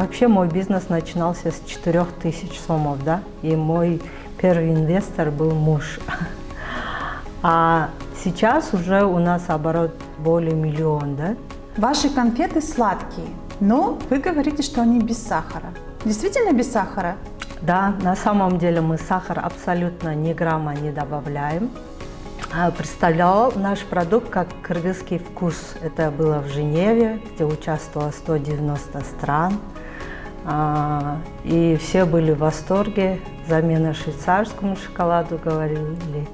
Вообще мой бизнес начинался с 4000 сомов, да, и мой первый инвестор был муж. А сейчас уже у нас оборот более миллиона, да. Ваши конфеты сладкие, но вы говорите, что они без сахара. Действительно без сахара? Да, на самом деле мы сахар абсолютно ни грамма не добавляем. Представлял наш продукт как кыргызский вкус. Это было в Женеве, где участвовало 190 стран. И все были в восторге. Замена швейцарскому шоколаду говорили.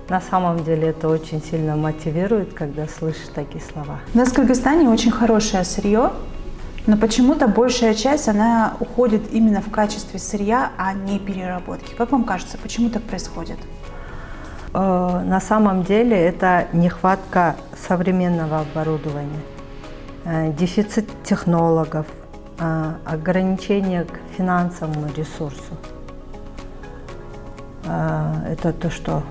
На самом деле это очень сильно мотивирует, когда слышишь такие слова. У нас в Кыргызстане очень хорошее сырье, но почему-то большая часть, она уходит именно в качестве сырья, а не переработки. Как вам кажется, почему так происходит? На самом деле это нехватка современного оборудования, дефицит технологов, ограничение к финансовому ресурсу. Это то, что,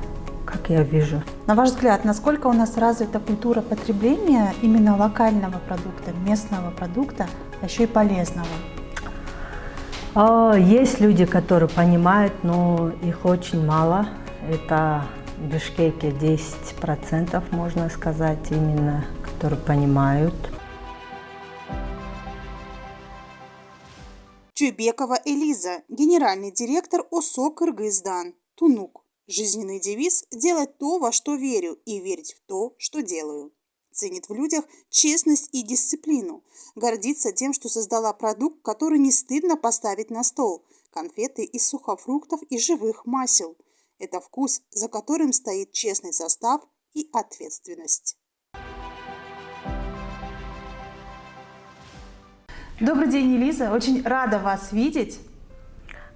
как я вижу. На ваш взгляд, насколько у нас развита культура потребления именно локального продукта, местного продукта, а еще и полезного? Есть люди, которые понимают, но их очень мало. Это в Бишкеке 10%, можно сказать, именно, которые понимают. Чуйбекова Элиза, генеральный директор ОСО «Кыргыздан», Тунук. Жизненный девиз – делать то, во что верю, и верить в то, что делаю. Ценит в людях честность и дисциплину. Гордится тем, что создала продукт, который не стыдно поставить на стол. Конфеты из сухофруктов и живых масел. Это вкус, за которым стоит честный состав и ответственность. Добрый день, Элиза. Очень рада вас видеть.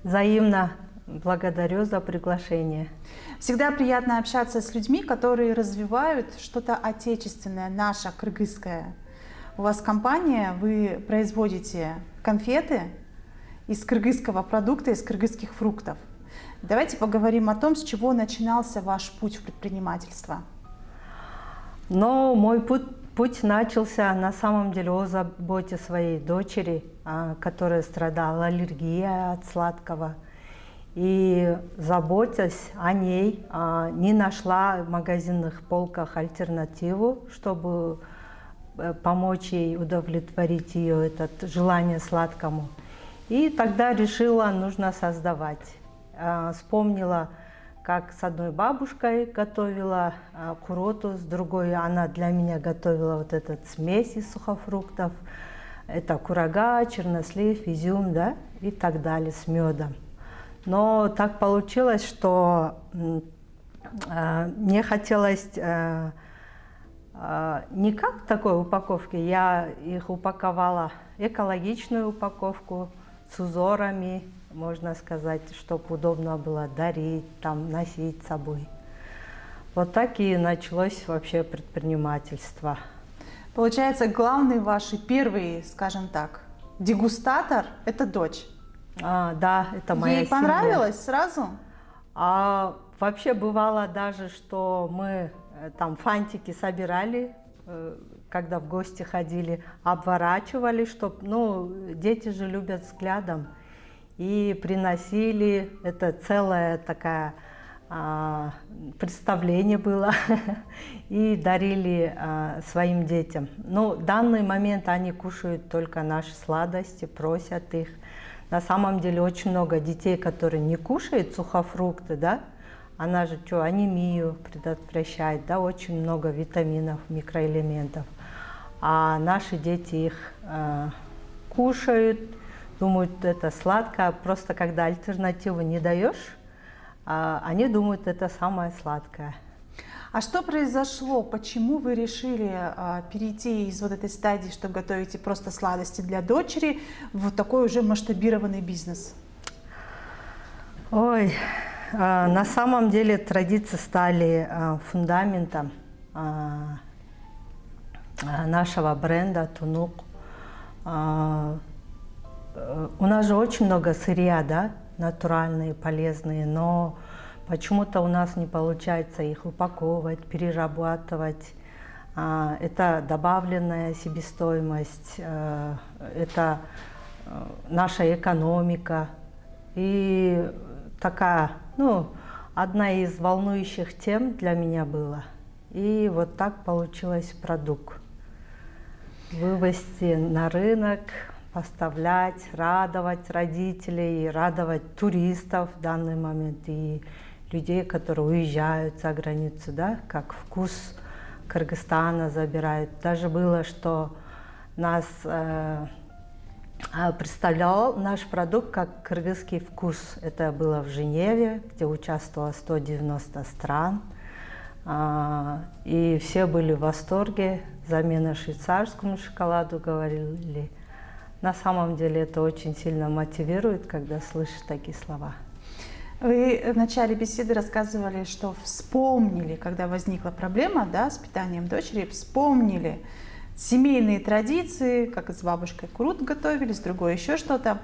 Взаимно благодарю за приглашение. Всегда приятно общаться с людьми, которые развивают что-то отечественное, наше, кыргызское. У вас компания, вы производите конфеты из кыргызского продукта, из кыргызских фруктов. Давайте поговорим о том, с чего начинался ваш путь в предпринимательство. Но мой путь начался на самом деле о заботе своей дочери, которая страдала аллергией от сладкого. И заботясь о ней, не нашла в магазинных полках альтернативу, чтобы помочь ей удовлетворить ее это желание сладкому. И тогда решила, нужно создавать. Вспомнила, как с одной бабушкой готовила куроту, с другой она для меня готовила вот этот смесь из сухофруктов. Это курага, чернослив, изюм, да, и так далее, с медом. Но так получилось, что мне хотелось не как в такой упаковке, я их упаковала экологичную упаковку с узорами, можно сказать, чтобы удобно было дарить, там, носить с собой. Вот так и началось вообще предпринимательство. Получается, главный ваш первый, скажем так, дегустатор – это дочь. Да, это моя Ей семья. понравилось сразу? Вообще бывало даже, что мы там фантики собирали, когда в гости ходили, обворачивали, чтобы, дети же любят взглядом. И приносили, это целое такое представление было, и дарили своим детям. Но в данный момент они кушают только наши сладости, просят их. На самом деле очень много детей, которые не кушают сухофрукты, да, она же анемию предотвращает, да, очень много витаминов, микроэлементов. А наши дети их кушают, думают, это сладко, просто когда альтернативу не даешь, они думают, это самое сладкое. А что произошло? Почему вы решили перейти из вот этой стадии, что готовите просто сладости для дочери, в вот такой уже масштабированный бизнес? Ой, на самом деле традиции стали фундаментом нашего бренда Тунук. У нас же очень много сырья, да, натуральные, полезные, но почему-то у нас не получается их упаковывать, перерабатывать. Это добавленная себестоимость, это наша экономика. И такая, ну, одна из волнующих тем для меня была. И вот так получилось продукт. Вывести на рынок, поставлять, радовать родителей, радовать туристов в данный момент и людей, которые уезжают за границу, да, как вкус Кыргызстана забирают. Даже было, что нас представлял наш продукт как кыргызский вкус. Это было в Женеве, где участвовало 190 стран. И все были в восторге. Замена швейцарскому шоколаду, говорили. На самом деле это очень сильно мотивирует, когда слышишь такие слова. Вы в начале беседы рассказывали, что вспомнили, когда возникла проблема, да, с питанием дочери, вспомнили семейные традиции, как с бабушкой курут готовили, с другой еще что-то.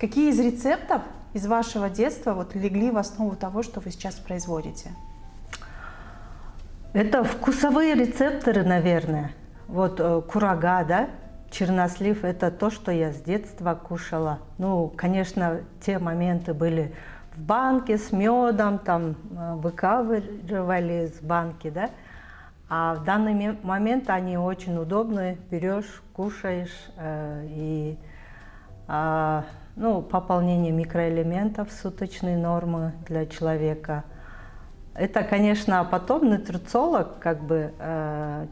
Какие из рецептов из вашего детства вот легли в основу того, что вы сейчас производите? Это вкусовые рецепторы, наверное. Вот курага, да, чернослив – это то, что я с детства кушала. Ну, конечно, те моменты были в банке с медом, там выковыривали из банки, да. А в данный момент они очень удобны. Берешь, кушаешь, ну, пополнение микроэлементов, суточной нормы для человека. Это, конечно, потом нутрициолог, как бы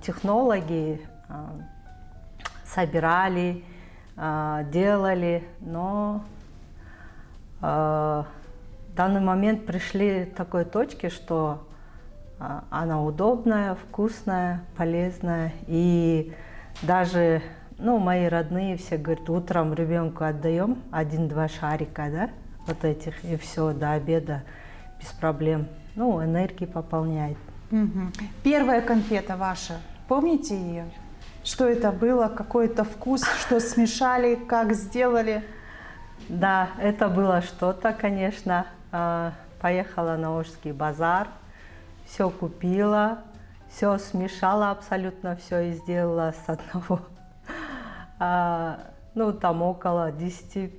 технологи собирали, делали, но в данный момент пришли к такой точке, что она удобная, вкусная, полезная. И даже, ну, мои родные все говорят, утром ребенку отдаем 1-2 шарика, да, вот этих, и все, до обеда без проблем. Ну, энергии пополняет. Угу. Первая конфета ваша, помните ее? Что это было, какой-то вкус, что смешали, как сделали? Да, это было что-то, конечно. Поехала на Ожский базар, все купила, все смешала, абсолютно все и сделала с одного. Ну, там около 10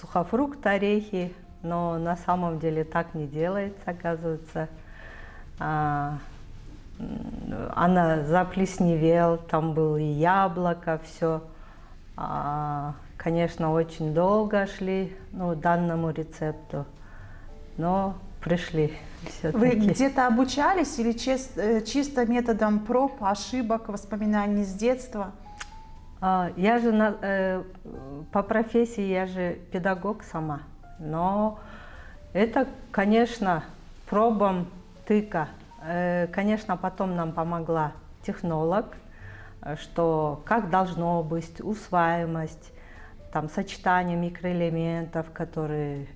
сухофрукт, орехи. Но на самом деле так не делается, оказывается. Она заплесневела, там было и яблоко, все. Конечно, очень долго шли, ну, данному рецепту, но пришли все-таки. Вы где-то обучались или чисто методом проб, ошибок, воспоминаний с детства? Я же по профессии, я же педагог сама. Но это, конечно, пробам тыка. Конечно, потом нам помогла технолог, что как должно быть, усваиваемость, там, сочетание микроэлементов, которые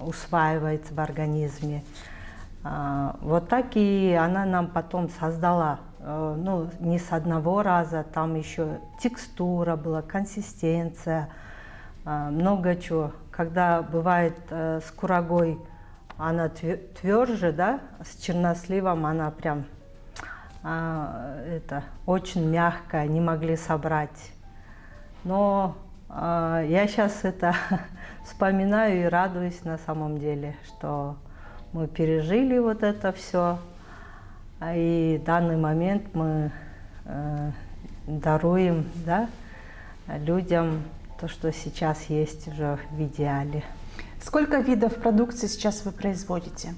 усваиваются в организме. Вот так и она нам потом создала, ну, не с одного раза, там еще текстура была, консистенция, много чего. Когда бывает с курагой она тверже, да, с черносливом она прям очень мягкая, не могли собрать. Но я сейчас это вспоминаю и радуюсь на самом деле, что мы пережили вот это все, и в данный момент мы даруем, да, людям то, что сейчас есть уже в идеале. Сколько видов продукции сейчас вы производите?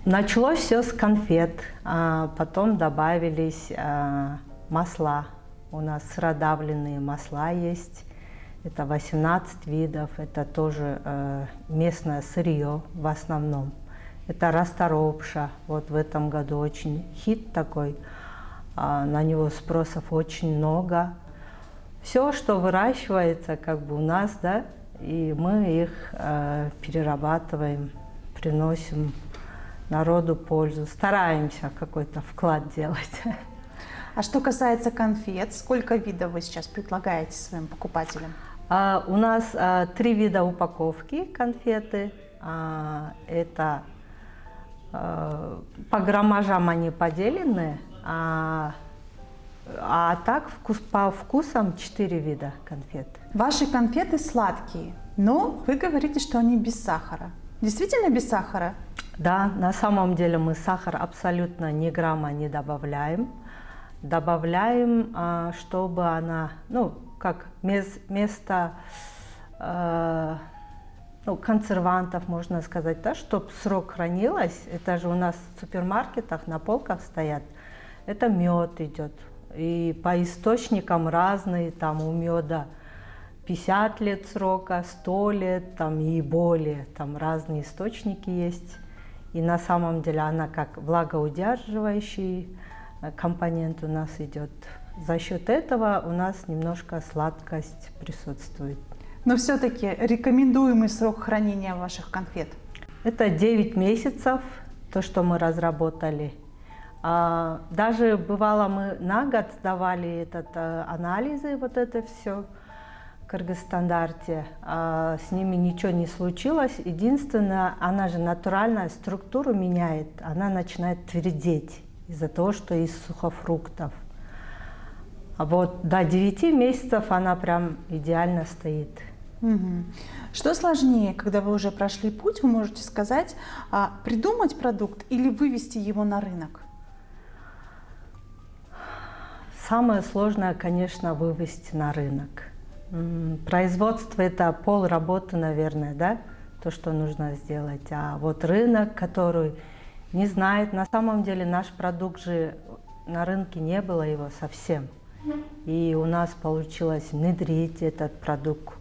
Началось все с конфет, а потом добавились масла. У нас сыродавленные масла есть. Это 18 видов, это тоже местное сырье в основном. Это расторопша, вот в этом году очень хит такой. На него спросов очень много. Все, что выращивается, как бы у нас, да, и мы их перерабатываем, приносим народу пользу, стараемся какой-то вклад делать. А что касается конфет, сколько видов вы сейчас предлагаете своим покупателям? У нас 3 вида упаковки конфеты. Это по граммажам они поделены. А так по вкусам 4 вида конфет. Ваши конфеты сладкие, но вы говорите, что они без сахара. Действительно без сахара? Да, на самом деле мы сахар абсолютно ни грамма не добавляем. Добавляем, чтобы она, ну, как вместо консервантов, можно сказать, да, чтобы срок хранилось. Это же у нас в супермаркетах на полках стоят. Это мед идет. И по источникам разные, там у меда 50 лет срока, 100 лет там, и более. Там разные источники есть. И на самом деле она как влагоудерживающий компонент у нас идет. За счет этого у нас немножко сладкость присутствует. Но все-таки рекомендуемый срок хранения ваших конфет? Это 9 месяцев, то, что мы разработали. Даже бывало мы на год сдавали анализы, вот это все в Кыргызстандарте. С ними ничего не случилось. Единственное, она же натуральная структуру меняет, она начинает твердеть из-за того, что из сухофруктов. А вот до 9 месяцев она прям идеально стоит. Угу. Что сложнее, когда вы уже прошли путь, вы можете сказать, придумать продукт или вывести его на рынок? Самое сложное, конечно, вывести на рынок. Производство – это полработы, наверное, да, то, что нужно сделать. А вот рынок, который не знает, на самом деле наш продукт же на рынке не было его совсем. И у нас получилось внедрить этот продукт.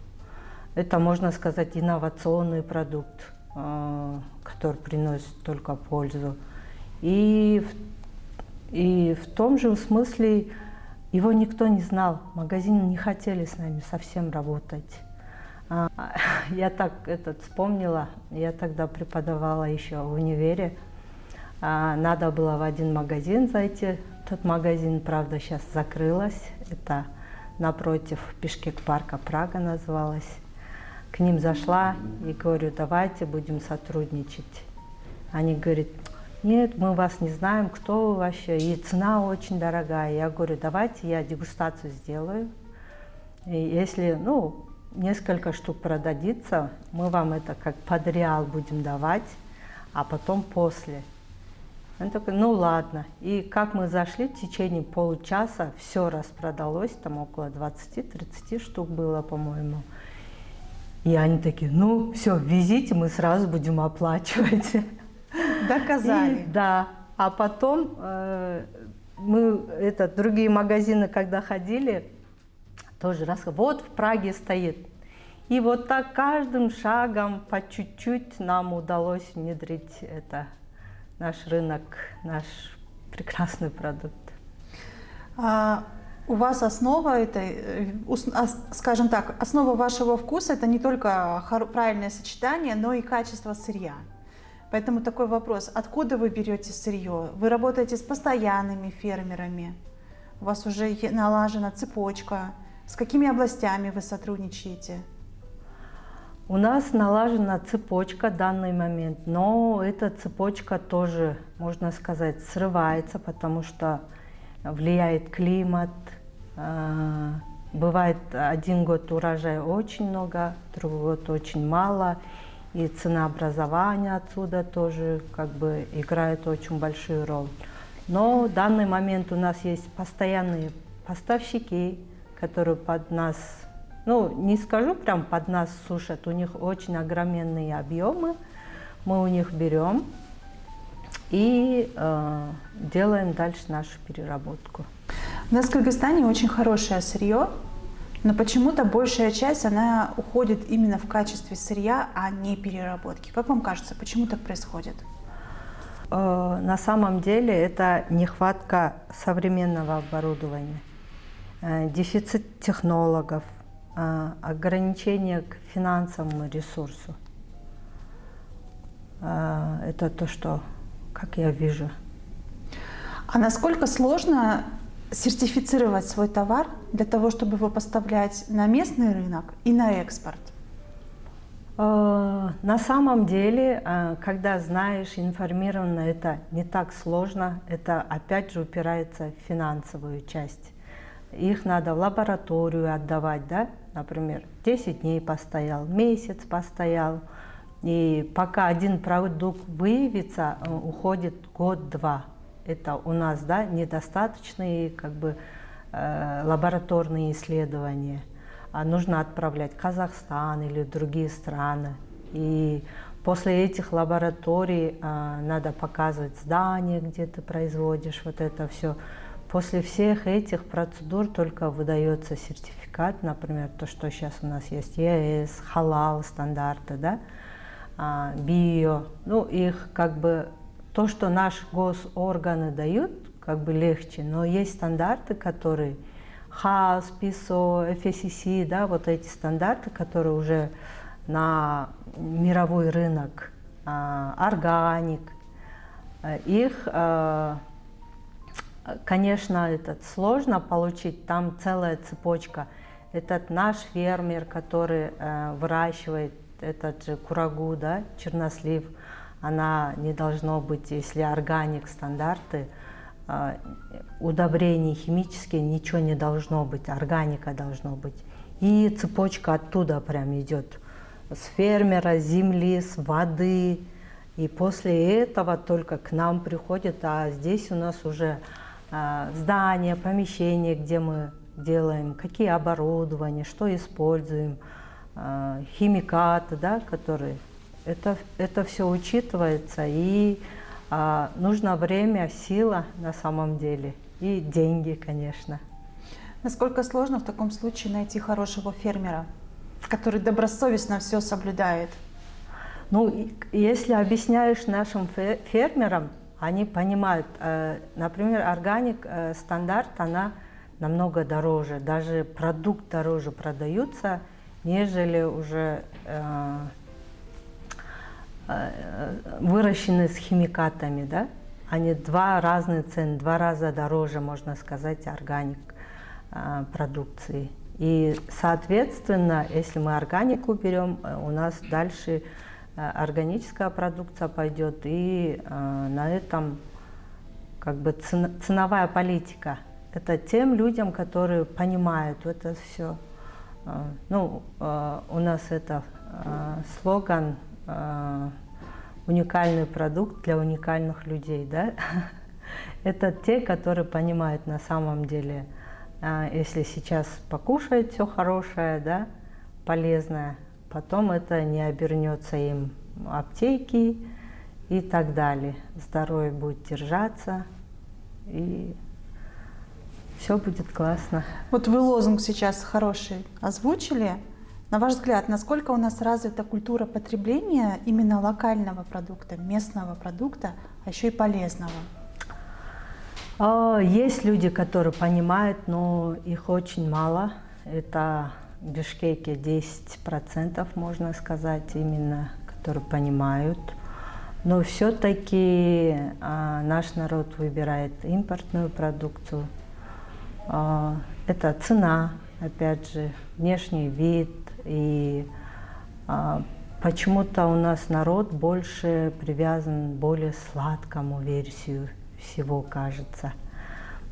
Это, можно сказать, инновационный продукт, который приносит только пользу. И в том же смысле его никто не знал. Магазины не хотели с нами совсем работать. Я так вспомнила, я тогда преподавала еще в универе. Надо было в один магазин зайти. Тот магазин, правда, сейчас закрылась. Это напротив Бишкек-парка Прага называлась. К ним зашла и говорю, давайте будем сотрудничать. Они говорят, нет, мы вас не знаем, кто вы вообще, и цена очень дорогая. Я говорю, давайте я дегустацию сделаю. И если, несколько штук продадится, мы вам это как под реал будем давать, а потом после. Он такой, ну ладно. И как мы зашли, в течение получаса все распродалось, там около 20-30 штук было, по-моему. И они такие, ну все, везите, мы сразу будем оплачивать. Доказали. Да. А потом мы, другие магазины, когда ходили, тоже вот в Праге стоит. И вот так каждым шагом по чуть-чуть нам удалось внедрить наш рынок, наш прекрасный продукт. У вас основа скажем так, основа вашего вкуса это не только правильное сочетание, но и качество сырья. Поэтому такой вопрос: откуда вы берете сырье? Вы работаете с постоянными фермерами? У вас уже налажена цепочка? С какими областями вы сотрудничаете? У нас налажена цепочка в данный момент, но эта цепочка тоже, можно сказать, срывается, потому что влияет климат. Бывает один год урожая очень много, другой год очень мало. И ценообразование отсюда тоже играет очень большую роль. Но в данный момент у нас есть постоянные поставщики, которые под нас, не скажу прям под нас сушат, у них очень огроменные объемы. Мы у них берем и делаем дальше нашу переработку. У нас в Кыргызстане очень хорошее сырье, но почему-то большая часть, она уходит именно в качестве сырья, а не переработки. Как вам кажется, почему так происходит? На самом деле это нехватка современного оборудования, дефицит технологов, ограничение к финансовому ресурсу. Это то, что, как я вижу. А насколько сложно сертифицировать свой товар для того, чтобы его поставлять на местный рынок и на экспорт? На самом деле, когда знаешь, информированно, это не так сложно. Это опять же упирается в финансовую часть. их надо в лабораторию отдавать, да, например, 10 дней постоял, месяц постоял, и пока один продукт выявится, уходит год-два. Это у нас, да, недостаточные как бы лабораторные исследования. А нужно отправлять в Казахстан или в другие страны. И после этих лабораторий надо показывать здание, где ты производишь вот это все. После всех этих процедур только выдается сертификат, например, то, что сейчас у нас есть ЕС, халал стандарты, да, био. Ну, их как бы то, что наши госорганы дают, как бы легче, но есть стандарты, которые ХАС, ПИСО, FSC, да, вот эти стандарты, которые уже на мировой рынок, органик, их, конечно, сложно получить, там целая цепочка. Этот наш фермер, который выращивает этот же курагу, да, чернослив, она не должно быть, если органик стандарты, удобрений химические, ничего не должно быть, органика должно быть. И цепочка оттуда прям идет, с фермера, с земли, с воды. И после этого только к нам приходит, а здесь у нас уже здание, помещение, где мы делаем, какие оборудования, что используем, химикаты, да, которые. Это все учитывается, и нужно время, сила на самом деле, и деньги, конечно. Насколько сложно в таком случае найти хорошего фермера, который добросовестно все соблюдает? Ну, если объясняешь нашим фермерам, они понимают. Например, органик стандарт, она намного дороже, даже продукт дороже продается, нежели уже выращенные с химикатами, да? Они два разные цены, 2 раза дороже, можно сказать, органик продукции. И, соответственно, если мы органику берем, у нас дальше органическая продукция пойдет, и на этом как бы ценовая политика. Это тем людям, которые понимают это все. Ну, у нас это слоган «Уникальный продукт для уникальных людей», да? Это те, которые понимают на самом деле, если сейчас покушают все хорошее, да, полезное, потом это не обернется им в аптеки и так далее. Здоровье будет держаться, и все будет классно. Вот вы лозунг сейчас хороший озвучили. На ваш взгляд, насколько у нас развита культура потребления именно локального продукта, местного продукта, а еще и полезного? Есть люди, которые понимают, но их очень мало. Это в Бишкеке 10%, можно сказать, именно, которые понимают. Но все-таки наш народ выбирает импортную продукцию. Это цена, опять же, внешний вид. И почему-то у нас народ больше привязан к более сладкому версию всего, кажется.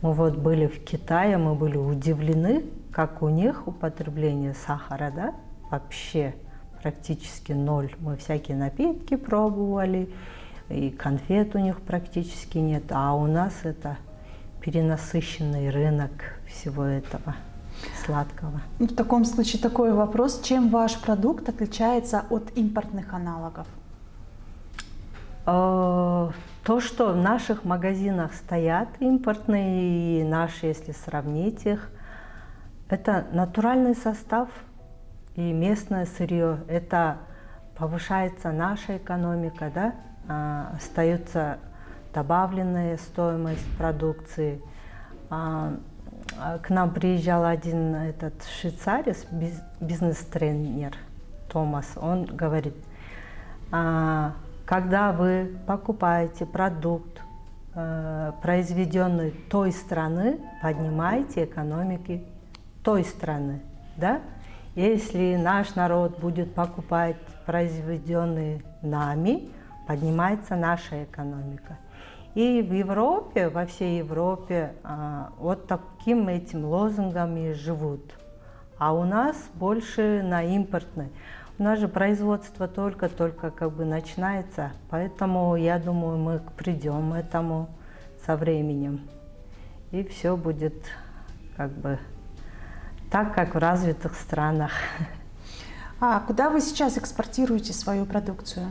Мы вот были в Китае, мы были удивлены, как у них употребление сахара, да, вообще практически 0. Мы всякие напитки пробовали, и конфет у них практически нет, а у нас это перенасыщенный рынок всего этого сладкого. В таком случае такой вопрос: чем ваш продукт отличается от импортных аналогов? То, что в наших магазинах стоят импортные и наши, если сравнить их, это натуральный состав и местное сырье. Это повышается наша экономика, да? Остается добавленная стоимость продукции. К нам приезжал один этот швейцарец, бизнес-тренер Томас. Он говорит: когда вы покупаете продукт, произведенный той страны, поднимаете экономики той страны, да? Если наш народ будет покупать произведенные нами, поднимается наша экономика. И в Европе, во всей Европе, вот таким этим лозунгом и живут. А у нас больше на импортной. У нас же производство только как бы начинается, поэтому я думаю, мы придем к этому со временем. И все будет как бы так, как в развитых странах. А куда вы сейчас экспортируете свою продукцию?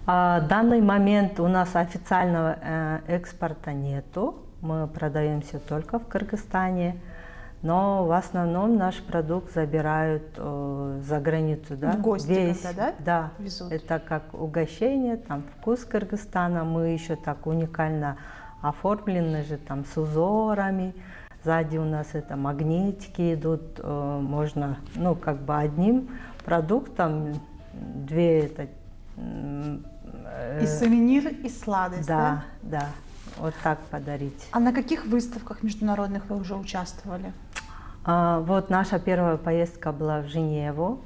В данный момент у нас официального экспорта нету. Мы продаемся только в Кыргызстане. Но в основном наш продукт забирают за границу, да? В гости, весь, когда, да? Везут. Это как угощение, там вкус Кыргызстана. Мы еще так уникально оформлены же там с узорами. Сзади у нас это магнитики идут. Можно, ну как бы одним продуктом две это. И сувенир, и сладость, да? Да, вот так подарить. А на каких выставках международных вы уже участвовали? Вот наша первая поездка была в Женеву.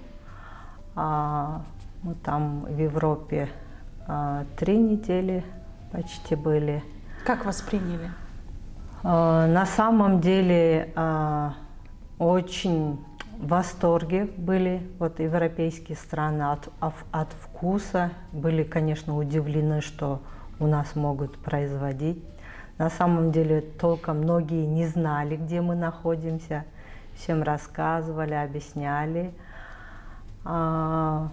Мы там в Европе 3 недели почти были. Как вас приняли? На самом деле очень в восторге были вот европейские страны от вкуса. Были, конечно, удивлены, что у нас могут производить. На самом деле толком многие не знали, где мы находимся. Всем рассказывали, объясняли. Но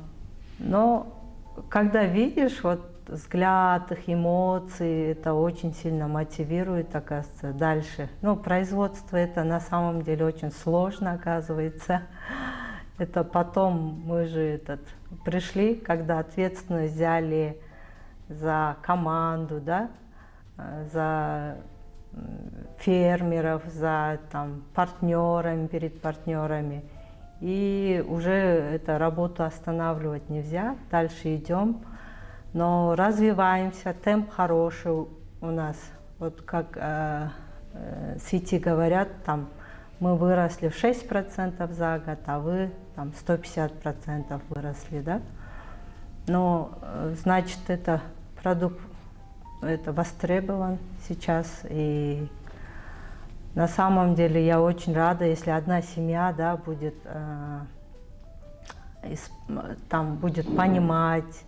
когда видишь вот взгляд, их эмоции, это очень сильно мотивирует, оказывается, дальше. Ну, производство это на самом деле очень сложно, оказывается. Это потом мы же пришли, когда ответственность взяли за команду, да, за фермеров, за там, партнерами, перед партнерами. И уже эту работу останавливать нельзя, дальше идем. Но развиваемся, темп хороший у нас. Вот как сети говорят, там мы выросли в 6% за год, а вы там 150% выросли, да? Но значит, это продукт это востребован сейчас. И на самом деле я очень рада, если одна семья, да, будет, там будет понимать,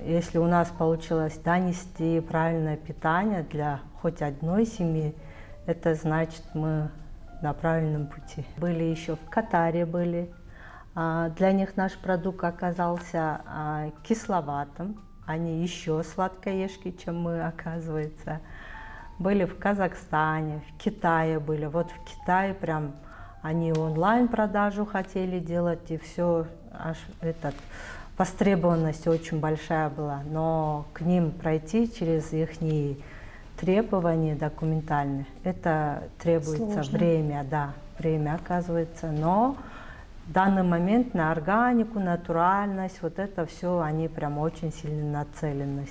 если у нас получилось донести правильное питание для хоть одной семьи, это значит, мы на правильном пути. Были еще в Катаре были. Для них наш продукт оказался кисловатым. Они еще сладкоежки, чем мы, оказывается. Были в Казахстане, в Китае были. Вот в Китае прям они онлайн-продажу хотели делать, и все, аж востребованность очень большая была. Но к ним пройти через их требования документальные, это требуется сложно. время, да, время оказывается. Но в данный момент на органику, натуральность, вот это все, они прям очень сильно нацелены.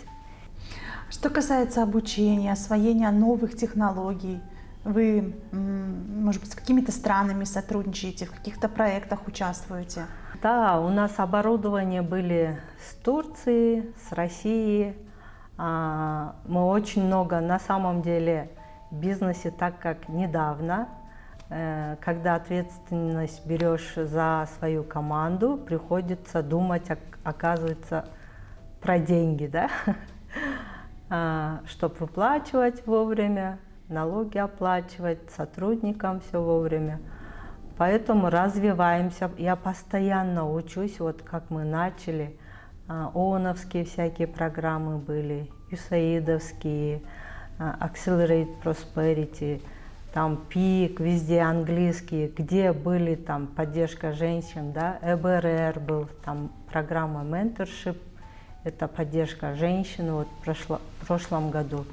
Что касается обучения, освоения новых технологий, вы, может быть, с какими-то странами сотрудничаете, в каких-то проектах участвуете? Да, у нас оборудование были с Турции, с России. Мы очень много, на самом деле, в бизнесе, так как недавно, когда ответственность берешь за свою команду, приходится думать, оказывается, про деньги, да? Чтобы выплачивать вовремя, налоги оплачивать, сотрудникам все вовремя. Поэтому развиваемся. Я постоянно учусь, вот как мы начали. ООНовские всякие программы были, USAID-овские, Accelerate Prosperity, там ПИК, везде английские, где были там поддержка женщин, да, ЭБРР был, там программа Mentorship, это поддержка женщин, вот в прошлом году.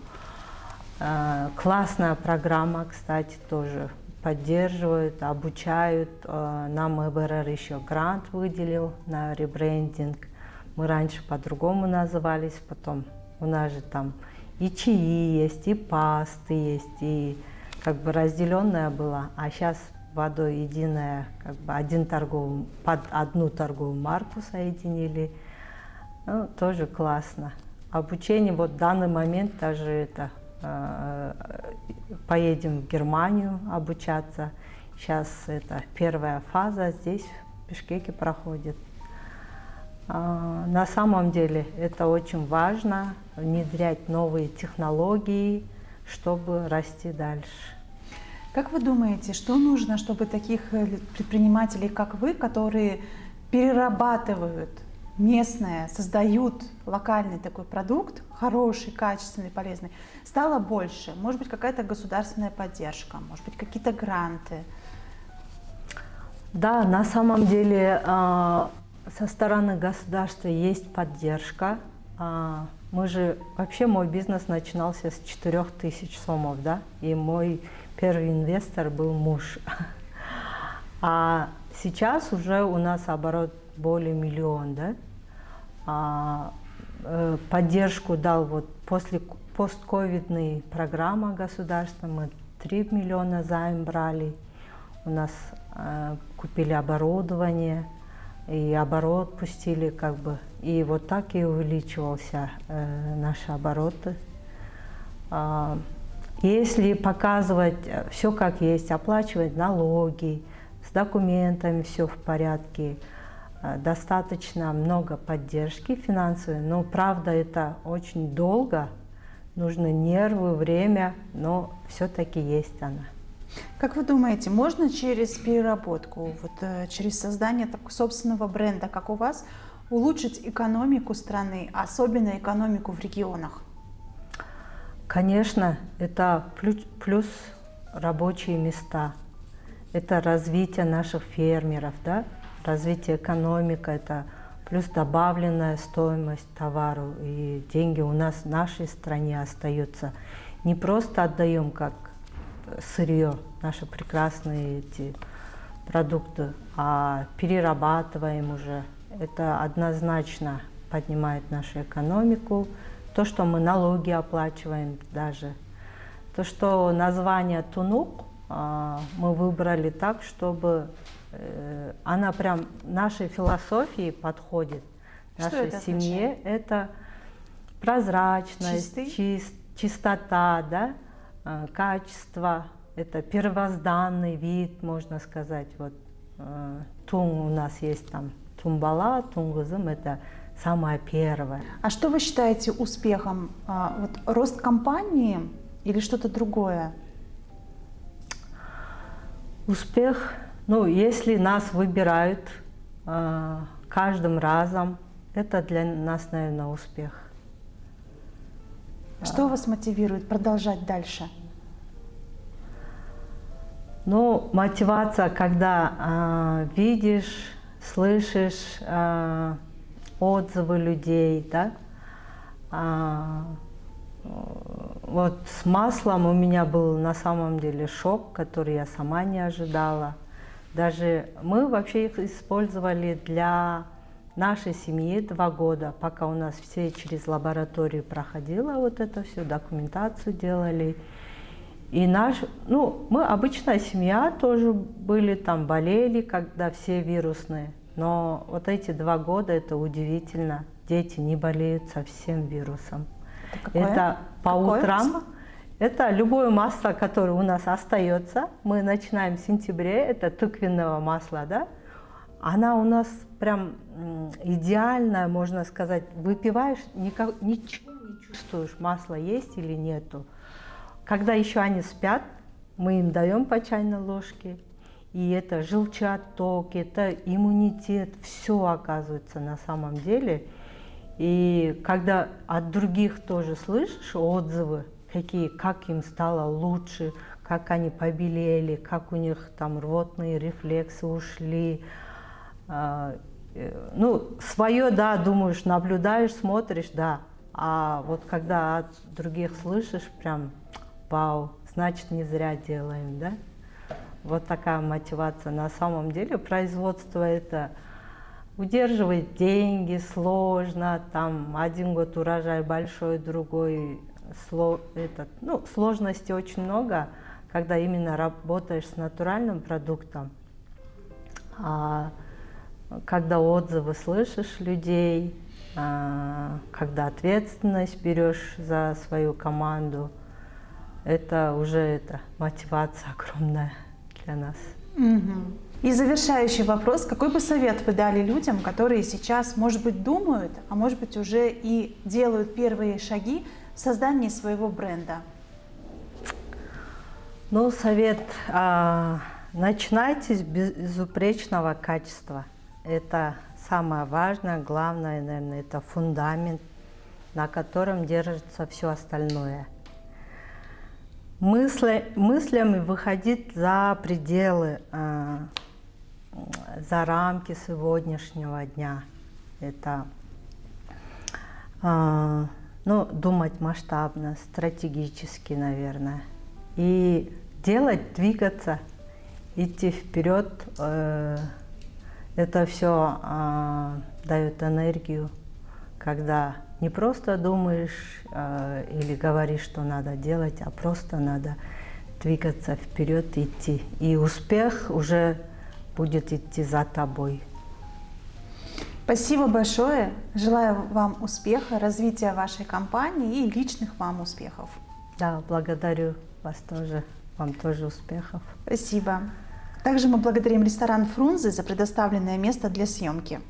Классная программа, кстати, тоже поддерживают, обучают. Нам ЭБРР еще грант выделил на ребрендинг. Мы раньше по-другому назывались, потом у нас же там и чаи есть, и пасты есть, и как бы разделенная была, а сейчас водой единая, как бы под одну торговую марку соединили. Ну, тоже классно. обучение, вот в данный момент даже это, поедем в Германию обучаться. Сейчас это первая фаза здесь, в Бишкеке, проходит. На самом деле это очень важно, внедрять новые технологии, чтобы расти дальше. Как вы думаете, что нужно, чтобы таких предпринимателей, как вы, которые перерабатывают местное, создают локальный такой продукт, хороший, качественный, полезный, стало больше? Может быть, какая-то государственная поддержка, может быть, какие-то гранты? Да, на самом деле со стороны государства есть поддержка. Вообще мой бизнес начинался с 4000 сомов, да, и мой первый инвестор был муж. А сейчас уже у нас оборот более миллиона, да. Поддержку дал вот после постковидной программы государства, мы 3 миллиона займ брали, у нас купили оборудование, и оборот пустили как бы, и вот так и увеличивался наши обороты. Если показывать все как есть, оплачивать налоги, с документами все в порядке, достаточно много поддержки финансовой, но правда это очень долго, нужны нервы, время, но все-таки есть она. Как вы думаете, можно через переработку, через создание такого собственного бренда, как у вас, улучшить экономику страны, особенно экономику в регионах? Конечно, это плюс рабочие места, это развитие наших фермеров, да? Развитие экономики, это плюс добавленная стоимость товару, и деньги у нас в нашей стране остаются. Не просто отдаем как сырье, наши прекрасные эти продукты, а перерабатываем уже. Это однозначно поднимает нашу экономику. То, что мы налоги оплачиваем даже. То, что название Тунук мы выбрали так, чтобы она прям нашей философии подходит, нашей семье. Это прозрачность, чистота, да? Качество, это первозданный вид, можно сказать. Вот тун у нас есть там тумбала, тунгузым, это самое первое. А что вы считаете успехом? Рост компании или что-то другое? Успех, если нас выбирают каждым разом, это для нас, наверное, успех. Что вас мотивирует продолжать дальше? Мотивация, когда видишь, слышишь отзывы людей, да. Вот с маслом у меня был на самом деле шок, который я сама не ожидала. Даже мы вообще их использовали для нашей семьи 2 года, пока у нас все через лабораторию проходило вот это все, документацию делали. И мы обычная семья тоже были, там болели, когда все вирусные. Но вот эти 2 года, это удивительно, дети не болеют совсем вирусом. Это по утрам, масло? Это любое масло, которое у нас остается. Мы начинаем в сентябре, это тыквенного масла, да? Она у нас прям идеальная, можно сказать. Выпиваешь, ничего не чувствуешь, масло есть или нету. Когда еще они спят, мы им даем по чайной ложке. И это желчеотток, это иммунитет, все оказывается на самом деле. И когда от других тоже слышишь отзывы, как им стало лучше, как они побелели, как у них там рвотные рефлексы ушли. Свое, да, думаешь, наблюдаешь, смотришь, да. А вот когда от других слышишь, прям вау, значит, не зря делаем, да. Вот такая мотивация. На самом деле производство это удерживать деньги сложно, там 1 год урожай большой, другой сложностей очень много, когда именно работаешь с натуральным продуктом. А когда отзывы слышишь людей, когда ответственность берешь за свою команду, это уже мотивация огромная для нас. Мгм. И завершающий вопрос. Какой бы совет вы дали людям, которые сейчас, может быть, думают, а может быть, уже и делают первые шаги в создании своего бренда? Ну, совет, начинайте с безупречного качества. Это самое важное, главное, наверное, это фундамент, на котором держится все остальное. Мыслями выходить за пределы, за рамки сегодняшнего дня. Это думать масштабно, стратегически, наверное. И делать, двигаться, идти вперед. Это все дает энергию, когда не просто думаешь или говоришь, что надо делать, а просто надо двигаться вперед, идти. И успех уже будет идти за тобой. Спасибо большое. Желаю вам успеха, развития вашей компании и личных вам успехов. Да, благодарю вас тоже. Вам тоже успехов. Спасибо. Также мы благодарим ресторан «Фрунзе» за предоставленное место для съемки.